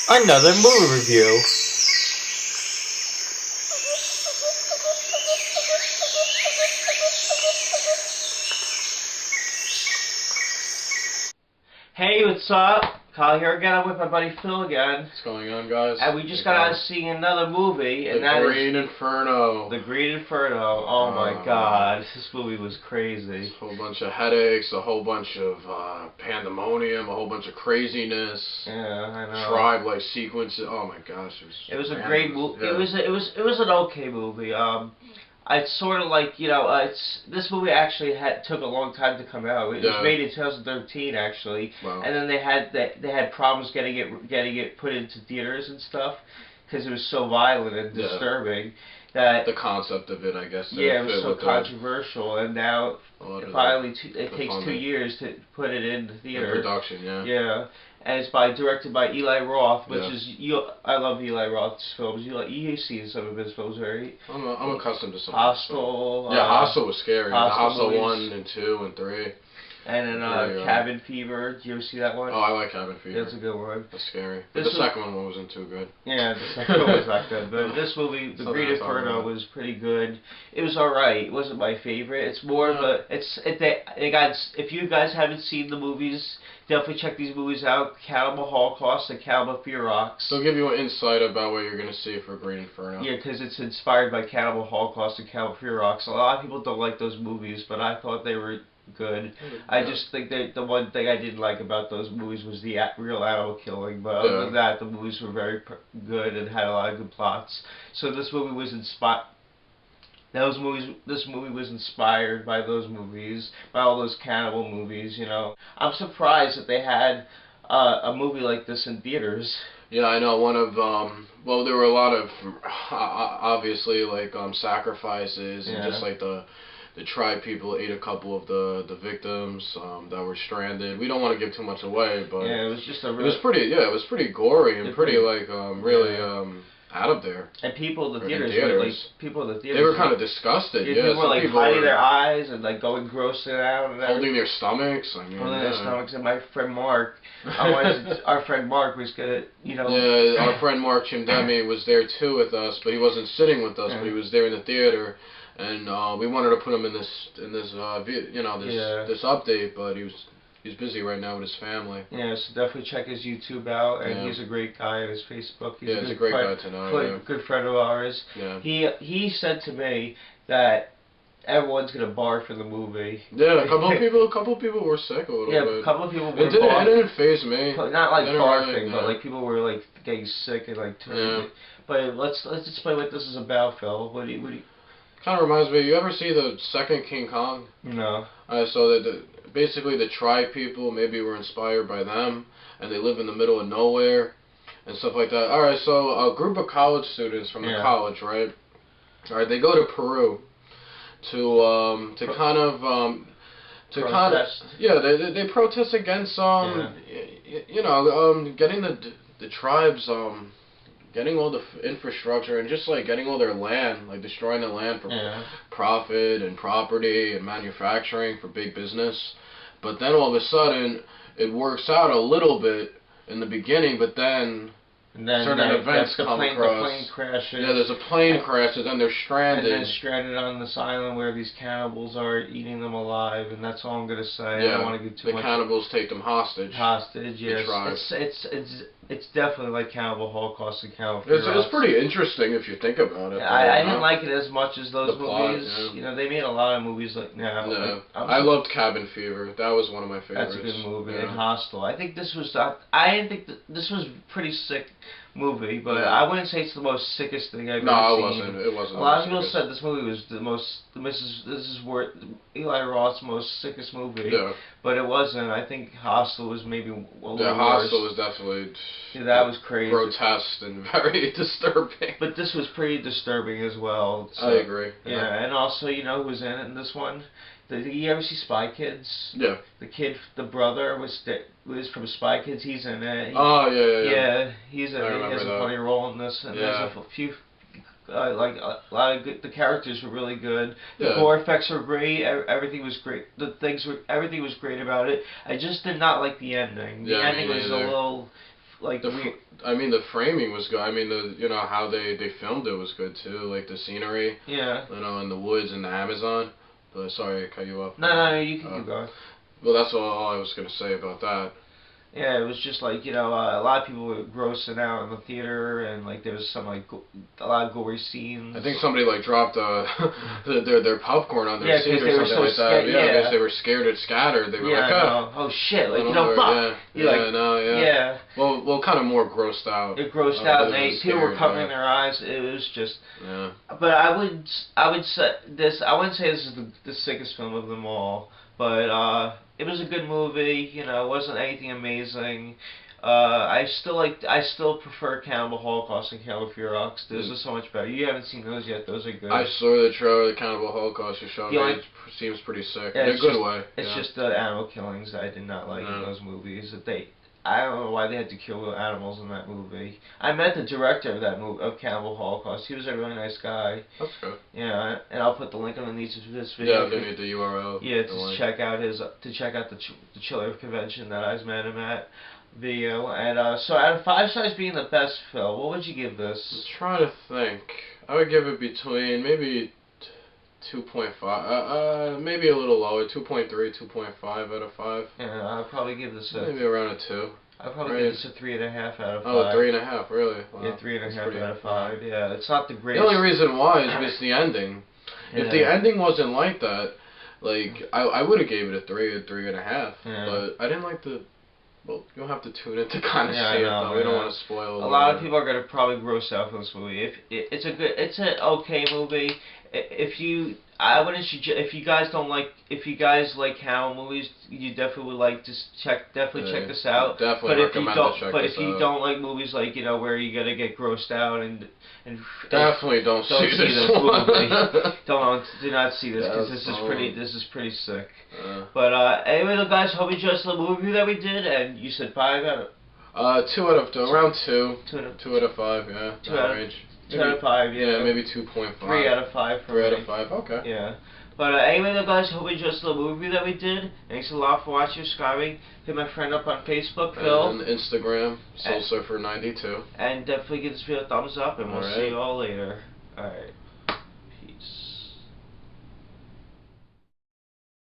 Another movie review. Hey, what's up? Kyle here again. I'm with my buddy Phil again. What's going on, guys? And we just got out of seeing another movie, and The Green Inferno. The Green Inferno. Oh my God, this movie was crazy. A whole bunch of headaches, a whole bunch of pandemonium, a whole bunch of craziness. Yeah, I know. Tribe-like sequences. Oh my gosh, it was a great movie. Yeah. It was an okay movie. I sort of like, this movie actually took a long time to come out. It was made in 2013 actually, wow. And then they had problems getting it put into theaters and stuff because it was so violent and disturbing that the concept of it, I guess. Yeah, it was so controversial, and now finally it takes 2 years to put it in the theater. The production, yeah. Yeah. And it's directed by Eli Roth, which is I love Eli Roth's films. You've seen some of his films, right? I'm accustomed to some. Hostel. Yeah, Hostel was scary. Hostel 1 and 2 and 3. And then Cabin Fever. Did you ever see that one? Oh, I like Cabin Fever. That's a good one. That's scary. But the second one wasn't too good. Yeah, the second one was not good. But this movie, The Green Inferno, was pretty good. It was alright. It wasn't my favorite. It's more of a... If you guys haven't seen the movies, definitely check these movies out. Cannibal Holocaust and Cannibal Ferox. They'll give you an insight about what you're going to see for Green Inferno. Yeah, because it's inspired by Cannibal Holocaust and Cannibal Ferox. A lot of people don't like those movies, but I thought they were good. I just think that the one thing I didn't like about those movies was the real animal killing, but other than that, the movies were very good and had a lot of good plots. So this movie was This movie was inspired by those movies, by all those cannibal movies. I'm surprised that they had a movie like this in theaters. Yeah, I know. One of well, there were a lot of obviously like sacrifices and just like the tribe people ate a couple of the victims that were stranded. We don't want to give too much away, but yeah, it was just it was pretty gory and pretty like really out of there. And people in the theaters they were kind of disgusted. Yeah, people were like hiding their eyes and like going grossly out and holding their stomachs. I mean, holding their stomachs. And my friend Mark, our friend Mark was gonna, Yeah, our friend Mark Chimdemi was there too with us, but he wasn't sitting with us, but he was there in the theater. And we wanted to put him in this this update, but he's busy right now with his family. Yeah, so definitely check his YouTube out, and he's a great guy on his Facebook. He's a great guy to know. Good friend of ours. Yeah. He said to me that everyone's gonna barf for the movie. Yeah, a couple of people were sick a little bit. Yeah, a couple of people were It didn't faze me. Not like barfing, but like people were like getting sick and like turning. Yeah. But let's explain what this is about, Phil. What do you Kind of reminds me. You ever see the second King Kong? No. So basically the tribe people maybe were inspired by them, and they live in the middle of nowhere, and stuff like that. All right, so a group of college students from the college, right? All right, they go to Peru to they protest against getting the tribes getting all the infrastructure and just like getting all their land, like destroying the land for profit and property and manufacturing for big business. But then all of a sudden it works out a little bit in the beginning, but then certain events come across. The plane crashes. Yeah, there's a plane crash, and then they're stranded. And then stranded on this island where these cannibals are eating them alive, and that's all I'm gonna say. I don't want to get too much. The cannibals take them hostage. Hostage, yes. It's definitely like Cannibal Holocaust and Cannibal Ferox. It's pretty interesting if you think about it. I didn't like it as much as those movies. Plot, they made a lot of movies like now. Yeah. I loved Cabin Fever. That was one of my favorites. That's a good movie. And Hostel. I think this was. I didn't think this was pretty sick movie, but I wouldn't say it's the most sickest thing I've ever seen. No, it wasn't. A lot of people said this movie was the most. This is where Eli Roth's most sickest movie. Yeah. But it wasn't. I think Hostel was maybe a little worse. Hostel was definitely. Yeah, that was crazy. Grotesque and very disturbing. But this was pretty disturbing as well. So, I agree. Yeah, and also, who was in it in this one? You ever see Spy Kids? Yeah. The brother was from Spy Kids. He's in it. Yeah, he's in it. He has a funny role in this, and there's a few. A lot of good. The characters were really good. The gore effects were great. Everything was great. Everything was great about it. I just did not like the ending. The ending was a little like I mean, the framing was good. I mean, how they filmed it was good too. Like the scenery. Yeah. In the woods in the Amazon. But sorry, I cut you off. No, you can keep going. Well, that's all I was gonna say about that. Yeah, it was just like, a lot of people were grossing out in the theater, and like there was some like a lot of gory scenes. I think somebody like dropped their popcorn on their seat or they were something so like scared, that. Yeah, because they were scared it scattered. They were like, oh shit, like fuck. Yeah. Well, kind of more grossed out. It grossed out. People were covering their eyes. It was just. Yeah. But I would say this. I wouldn't say this is the sickest film of them all, but it was a good movie. It wasn't anything amazing. I still prefer Cannibal Holocaust and Cannibal Ferox. Those are so much better. You haven't seen those yet. Those are good. I saw the trailer, the Cannibal Holocaust you showed me. It seems pretty sick. Yeah, in a good way. It's just the animal killings that I did not like in those movies. I don't know why they had to kill the animals in that movie. I met the director of that movie, of Cannibal Holocaust. He was a really nice guy. That's good. Yeah, and I'll put the link underneath this video. Yeah, underneath the URL. Yeah, check out the Chiller convention that I met him at. Video. And so out of 5 stars being the best film, what would you give this? I'm trying to think. I would give it between maybe 2.5, maybe a little lower, 2.3, 2.5 out of 5. Yeah, I'd probably give this maybe around a 2. I'd probably give this a 3.5 out of 5. Oh, 3.5, really? Wow. Yeah, 3.5 out of 5. Yeah, it's not the greatest. The only reason why is because the ending. Yeah. If the ending wasn't like that, like I would have gave it a 3 or 3.5. Yeah. But I didn't like the. Well, you'll have to tune in to kind of see it, though. We Yeah. don't want to spoil. A lot of people are gonna probably gross out for this movie. It's an okay movie. If you guys like cannibal movies, you definitely would like to check this out. Definitely recommend to check this out. But if you don't like movies like where you gotta get grossed out and definitely don't see this one. Do not see this because this is pretty sick. But anyway, guys, hope you enjoyed the movie review that we did, and you said 5 out of. 2 out of around 2. 2 out of 5, yeah. 2 out of range. 2 out of 5, yeah. Yeah, maybe 2.5. 3 out of 5 for 3 out me. of 5, okay. Yeah. But anyway, guys, hope you enjoyed the movie that we did. Thanks a lot for watching, subscribing. Hit my friend up on Facebook, Phil. And Instagram, SoulSurfer92. And definitely give this video a thumbs up, and we'll see you all later. Alright.